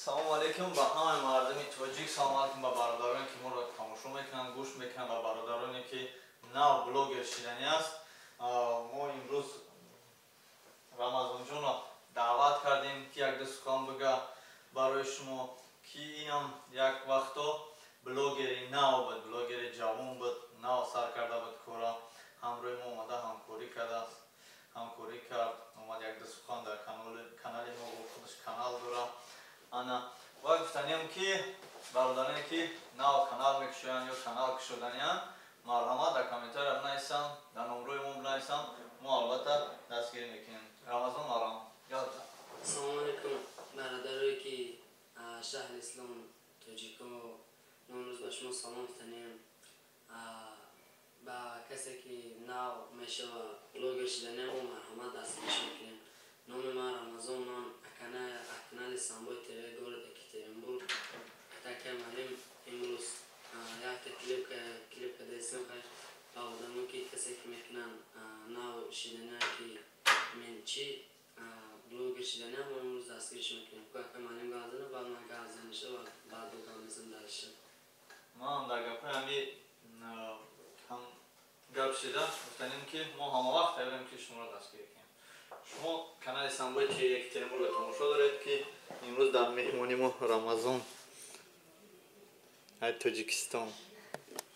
салому алейкум ба ҳамаи мардуми тоҷик, салому алейкум ба бародароне ки моро тамошо мекунанд, гӯш мекунанд, ба бародароне ки нав блогер шидани аст. Мо имрӯз Рамазонҷонро даъват кардем ки як ду сухан бига барои шумо ки инам як вақто блогери нав буд, блогери ҷавон буд, нав сар карда буд кора. Ҳамроҳи мо омада ҳамкорӣ кард, омад як ду сухан дар канали мо худаш канал дора. Ана ва гуфтанем ки бародароне ки нав канал мекушоянд ё канал кушоданиянд, марҳамат дар комментария бинависанд, дар номрӯи мо бинависанд, мо албатта дастгирӣ мекунем. Рамазон марҳам. Ассалому алейкум бародарое ки шаҳри Ислом тоҷико, мо имрӯз ба шумо салом мекунем. Ба касе ки нав мешава блогер шидани мо марҳамат дастгириш мекунем. Номи ман Рамазонам, канали Самбой ТВ городи Екатеринбург. Така марим имрӯз якта клип кадесем хай ба одамо ки касе ки мекунан нав шидани ки мен чи блогер шидани мо имрӯз дастгириш мекунем. Кока марим газана ба ман газаниша ва баъд газам дариша. Ман дар гапҳои ҳами ҳам гап шида гуфтанем ки мо ҳама вақт тайёрем ки шуморо дастгир кунем. Шумо канали Самбой ТВ Екатеринбургро тамошо доред ки имрӯз дар меҳмони мо Рамазон ай Тоҷикистон.